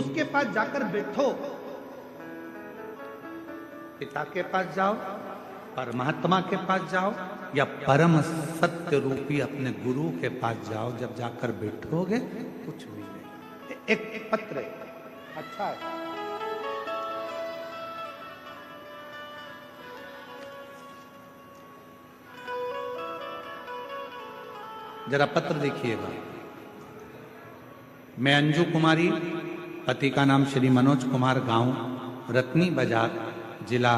उसके पास जाकर बैठो, पिता के पास जाओ, परमात्मा के पास जाओ, या परम सत्य रूपी अपने गुरु के पास जाओ। जब जाकर बैठोगे कुछ भी नहीं। एक पत्र है, अच्छा है, जरा पत्र देखिएगा। मैं अंजू कुमारी, पति का नाम श्री मनोज कुमार, गांव रत्नी बाजार, जिला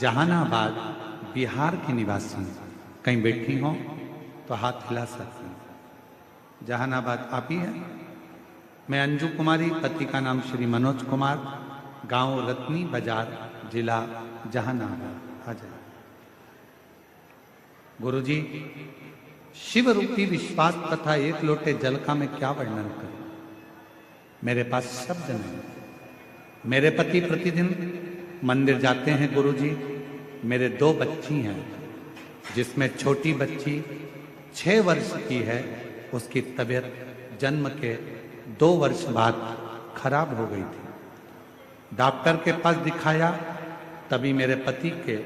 जहानाबाद, बिहार की निवासी। कहीं बैठी हो तो हाथ हिला सकते हैं। जहानाबाद आप ही है। मैं अंजू कुमारी, पति का नाम श्री मनोज कुमार, गांव रत्नी बाजार, जिला जहानाबाद। आ जाए। गुरुजी, शिव रूपी विश्वास तथा एक लोटे जल का मैं क्या वर्णन करूं? मेरे पास शब्द नहीं। मेरे पति प्रतिदिन मंदिर जाते हैं गुरुजी। मेरे 2 बच्ची हैं, जिसमें छोटी बच्ची 6 वर्ष की है। उसकी तबीयत जन्म के 2 वर्ष बाद खराब हो गई थी। डॉक्टर के पास दिखाया, तभी मेरे पति के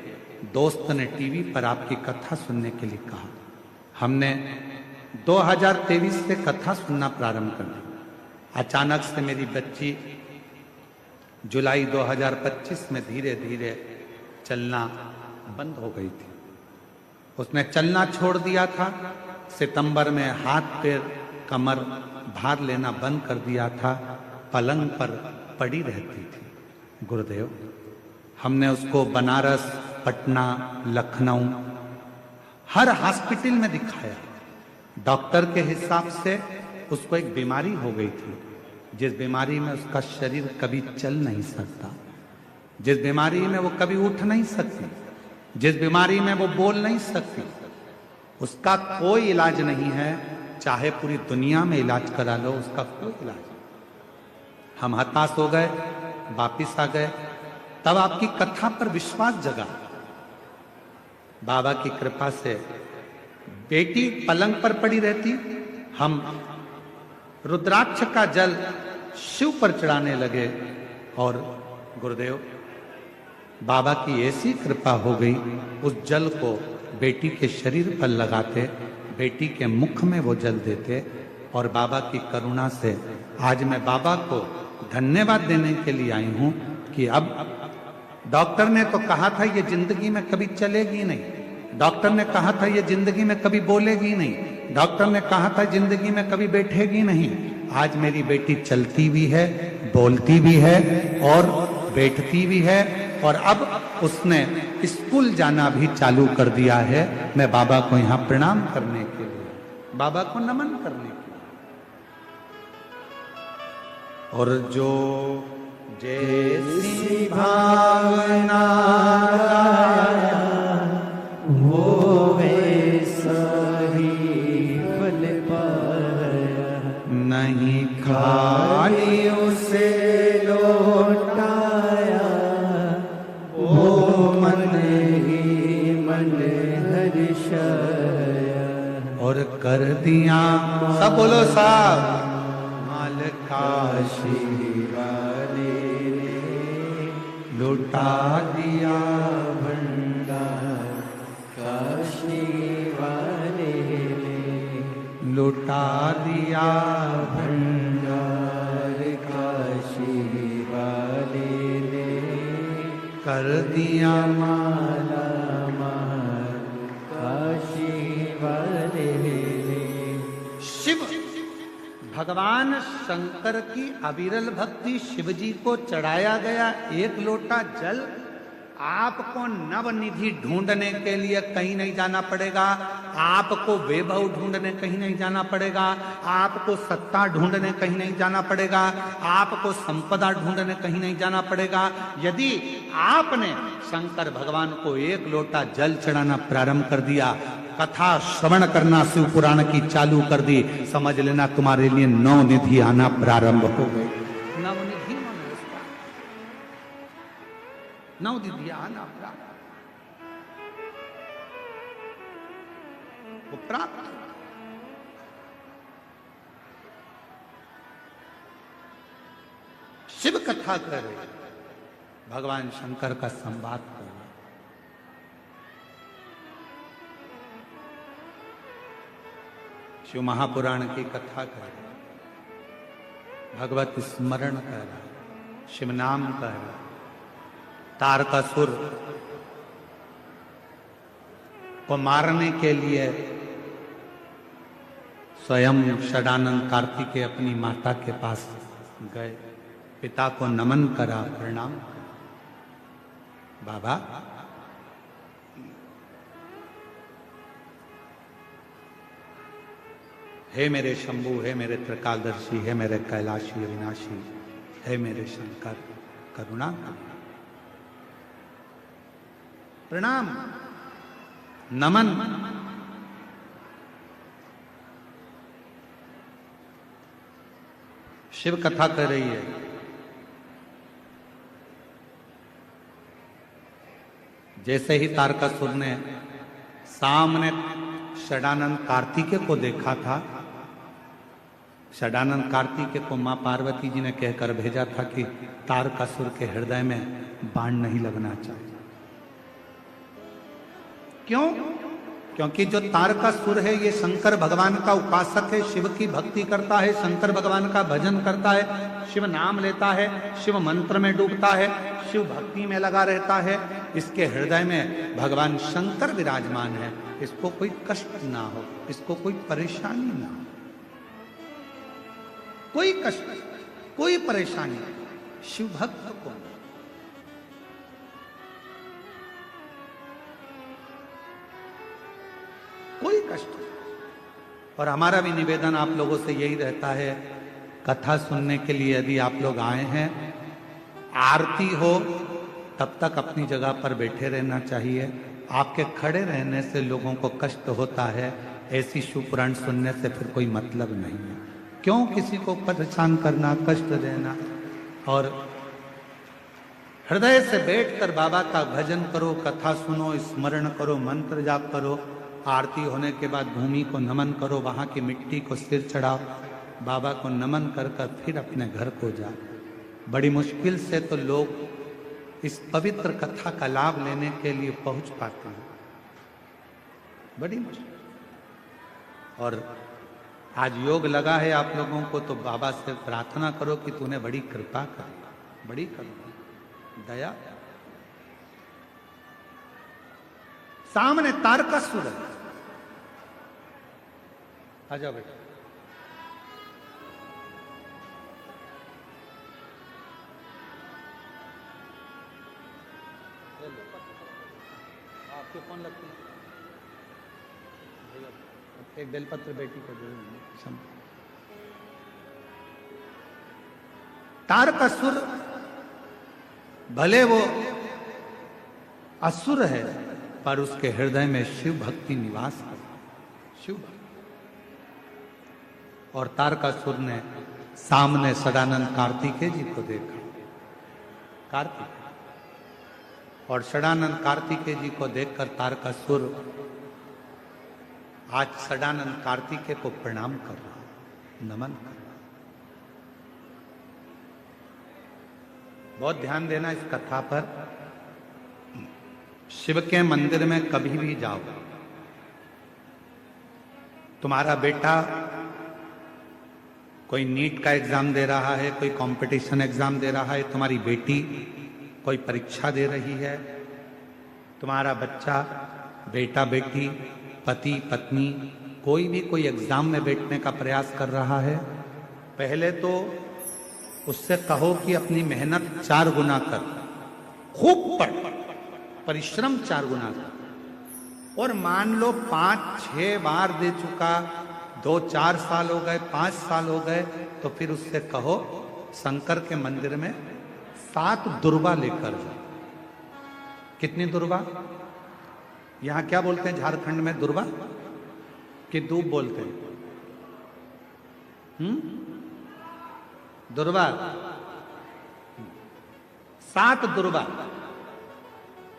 दोस्त ने टीवी पर आपकी कथा सुनने के लिए कहा। हमने 2023 से कथा सुनना प्रारंभ कर दी। अचानक से मेरी बच्ची जुलाई 2025 में धीरे धीरे चलना बंद हो गई थी। उसने चलना छोड़ दिया था। सितंबर में हाथ पैर कमर भार लेना बंद कर दिया था। पलंग पर पड़ी रहती थी। गुरुदेव, हमने उसको बनारस, पटना, लखनऊ, हर हॉस्पिटल में दिखाया। डॉक्टर के हिसाब से उसको एक बीमारी हो गई थी, जिस बीमारी में उसका शरीर कभी चल नहीं सकता, जिस बीमारी में वो कभी उठ नहीं सकती, जिस बीमारी में वो बोल नहीं सकती। उसका कोई इलाज नहीं है, चाहे पूरी दुनिया में इलाज करा लो, उसका कोई इलाज नहीं। हम हताश हो गए, वापिस आ गए। तब आपकी कथा पर विश्वास जगा। बाबा की कृपा से बेटी पलंग पर पड़ी रहती, हम रुद्राक्ष का जल शिव पर चढ़ाने लगे। और गुरुदेव, बाबा की ऐसी कृपा हो गई, उस जल को बेटी के शरीर पर लगाते, बेटी के मुख में वो जल देते। और बाबा की करुणा से आज मैं बाबा को धन्यवाद देने के लिए आई हूं कि अब डॉक्टर ने तो कहा था ये जिंदगी में कभी चलेगी नहीं, डॉक्टर ने कहा था ये जिंदगी में कभी बोलेगी नहीं, डॉक्टर ने कहा था जिंदगी में कभी बैठेगी नहीं। आज मेरी बेटी चलती भी है, बोलती भी है और बैठती भी है। और अब उसने स्कूल जाना भी चालू कर दिया है। मैं बाबा को यहाँ प्रणाम करने के लिए, बाबा को नमन करने के लिए। और जो जैसी भावना वो वैसा ही फल पाया, नहीं खाली उसे लौटाया, वो मन ही मन हर्षाया। और कर दिया, सब बोलो साहब, माल काशी वाले ने लुटा दिया भंडार, काशी वाले ने लुटा दिया भंडार, काशी वाले ने कर दिया माला माल, काशी वाले ने। शिव भगवान शंकर की अविरल भक्ति शिव जी को चढ़ाया गया एक लोटा जल। आपको नवनिधि ढूंढने के लिए कहीं नहीं जाना पड़ेगा, आपको वैभव ढूंढने कहीं नहीं जाना पड़ेगा, आपको सत्ता ढूंढने कहीं नहीं जाना पड़ेगा, आपको संपदा ढूंढने कहीं नहीं जाना पड़ेगा। यदि आपने शंकर भगवान को एक लोटा जल चढ़ाना प्रारंभ कर दिया, कथा श्रवण करना शिव पुराण की चालू कर दी, समझ लेना तुम्हारे लिए नवनिधि आना प्रारंभ हो गई। नवनिधि नवनिधि आना प्रारंभ, वो प्राप्त। शिव कथा कर रहे, भगवान शंकर का संवाद कर रहे। शिव महापुराण की कथा कर रहे, भगवत स्मरण कर रहा, शिव नाम कर रहा। तारकासुर को मारने के लिए स्वयं षडानंद कार्तिकेय अपनी माता के पास गए, पिता को नमन करा, प्रणाम करा। बाबा, हे मेरे शंभु, हे मेरे त्रिकालदर्शी, हे मेरे कैलाशी अविनाशी, हे मेरे शंकर, करुणा करना। प्रणाम, नमन। शिव कथा कर रही है। जैसे ही तारकासुर ने सामने षडानंद कार्तिकेय को देखा था, षडानंद कार्तिकेय को मां पार्वती जी ने कहकर भेजा था कि तारकासुर के हृदय में बाण नहीं लगना चाहिए। क्यों? क्योंकि जो तारकासुर है ये शंकर भगवान का उपासक है, शिव की भक्ति करता है, शंकर भगवान का भजन करता है, शिव नाम लेता है, शिव मंत्र में डूबता है, शिव भक्ति में लगा रहता है। इसके हृदय में भगवान शंकर विराजमान है। इसको कोई कष्ट ना हो, इसको कोई परेशानी ना हो, कोई कष्ट, कोई परेशानी शिव भक्त को। कोई कष्ट। और हमारा भी निवेदन आप लोगों से यही रहता है, कथा सुनने के लिए यदि आप लोग आए हैं, आरती हो तब तक अपनी जगह पर बैठे रहना चाहिए। आपके खड़े रहने से लोगों को कष्ट होता है। ऐसी शिव पुराण सुनने से फिर कोई मतलब नहीं है। क्यों किसी को परेशान करना, कष्ट देना। और हृदय से बैठकर बाबा का भजन करो, कथा सुनो, स्मरण करो, मंत्र जाप करो। आरती होने के बाद भूमि को नमन करो, वहां की मिट्टी को सिर चढ़ाओ, बाबा को नमन कर कर फिर अपने घर को जाओ। बड़ी मुश्किल से तो लोग इस पवित्र कथा का लाभ लेने के लिए पहुंच पाते हैं, बड़ी मुश्किल। और आज योग लगा है आप लोगों को, तो बाबा से प्रार्थना करो कि तूने बड़ी कृपा कर, बड़ी करुणा, दया। सामने तारकासुर है। आ जाओ बेटा। आपके कौन लगती है? एक बेलपत्र बेटी को दे। तारकासुर भले वो असुर है, पर उसके हृदय में शिव भक्ति निवास कर, शिव भक्ति। और तारकासुर ने सामने षडानंद कार्तिकेय जी को देखा, कार्तिक। और षडानंद कार्तिकेय जी को देखकर तारकासुर आज षडानंद कार्तिकेय को प्रणाम कर रहा, नमन कर रहा। बहुत ध्यान देना इस कथा पर। शिव के मंदिर में कभी भी जाओ, तुम्हारा बेटा कोई नीट का एग्जाम दे रहा है, कोई कंपटीशन एग्जाम दे रहा है, तुम्हारी बेटी कोई परीक्षा दे रही है, तुम्हारा बच्चा, बेटा बेटी, पति पत्नी, कोई भी कोई एग्जाम में बैठने का प्रयास कर रहा है, पहले तो उससे कहो कि अपनी मेहनत 4 गुना कर, खूब पढ़, परिश्रम 4 गुना कर। और मान लो 5-6 बार दे चुका, 2-4 साल हो गए, 5 साल हो गए, तो फिर उससे कहो शंकर के मंदिर में 7 दुर्वा लेकर जाओ। कितनी दुर्वा? यहां क्या बोलते हैं झारखंड में? दुर्वा कि दूब बोलते हैं? दुर्वा। 7 दुर्वा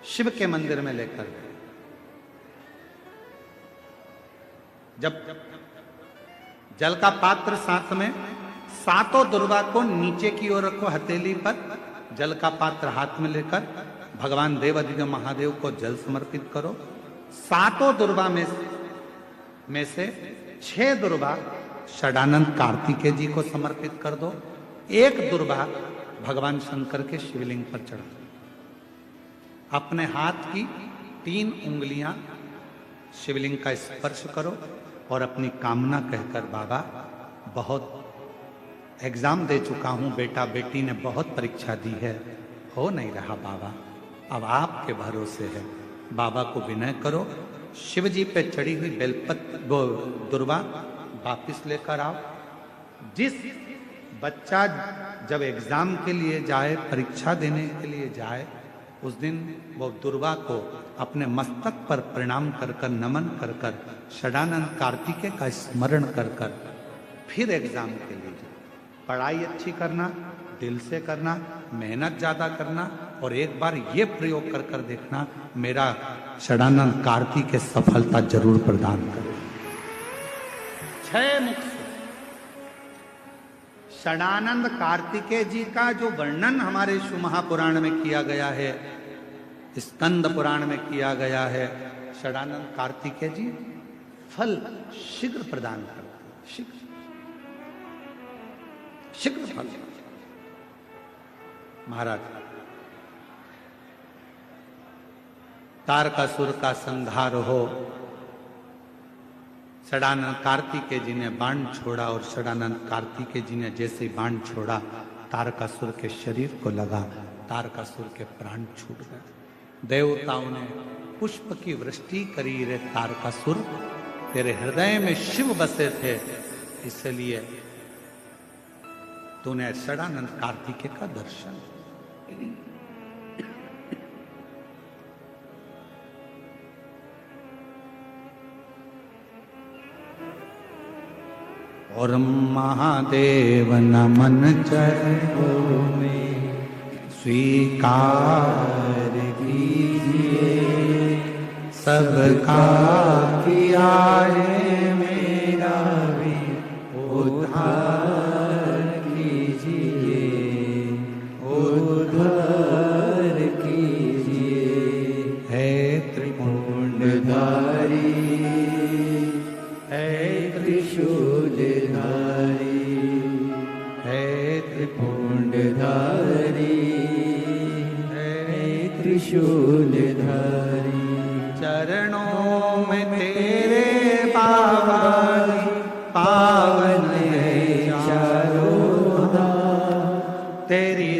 शिव के मंदिर में लेकर गए। जब जल का पात्र साथ में सातों दुर्वा को नीचे की ओर रखो, हथेली पर जल का पात्र हाथ में लेकर भगवान देवाधिदेव महादेव को जल समर्पित करो। सातों दुर्वा में से 6 दुर्वा षडानंद कार्तिकेय जी को समर्पित कर दो। 1 दुर्वा भगवान शंकर के शिवलिंग पर चढ़ा दो। अपने हाथ की 3 उंगलियां शिवलिंग का स्पर्श करो और अपनी कामना कहकर, बाबा बहुत एग्जाम दे चुका हूं, बेटा बेटी ने बहुत परीक्षा दी है, हो नहीं रहा बाबा, अब आपके भरोसे है। बाबा को विनय करो, शिव जी पे चढ़ी हुई वो दुर्वा वापिस लेकर आओ। जिस बच्चा जब एग्जाम के लिए जाए, परीक्षा देने के लिए जाए, उस दिन वो दुर्वा को अपने मस्तक पर प्रणाम कर कर, नमन कर कर, षडानंद कार्तिकेय का स्मरण कर कर फिर एग्जाम के लिए जाए। पढ़ाई अच्छी करना, दिल से करना, मेहनत ज्यादा करना, और एक बार ये प्रयोग कर कर देखना, मेरा षडानंद कार्तिकेय सफलता जरूर प्रदान करे। 6 मुख षडानंद कार्तिकेय जी का जो वर्णन हमारे शिव महापुराण में किया गया है, स्कंद पुराण में किया गया है, षडानंद कार्तिकेय जी फल शीघ्र प्रदान करते, शीघ्र फल। महाराज, तारकासुर का संहार हो, षडानंद कार्तिकेय जी ने बाण छोड़ा, और षडानंद कार्तिकेय जी ने जैसे ही बाण छोड़ा, तारकासुर के शरीर को लगा, तारकासुर के प्राण छूट गए। देवताओं ने पुष्प की वृष्टि करी, रे तारकासुर तेरे हृदय में शिव बसे थे, इसलिए तूने षडानंद कार्तिकेय का दर्शन। और महादेव नमन चरणों में स्वीकार कीजिए, सबका किया है मेरा भी उद्धार कीजिए, उद्धार कीजिए। है त्रिपुंडधारी, है त्रिशूलधारी, है त्रिपुंडधारी, है त्रिशूलधारी। चरणों में तेरे बाबा पावन है चारों धाम, तेरी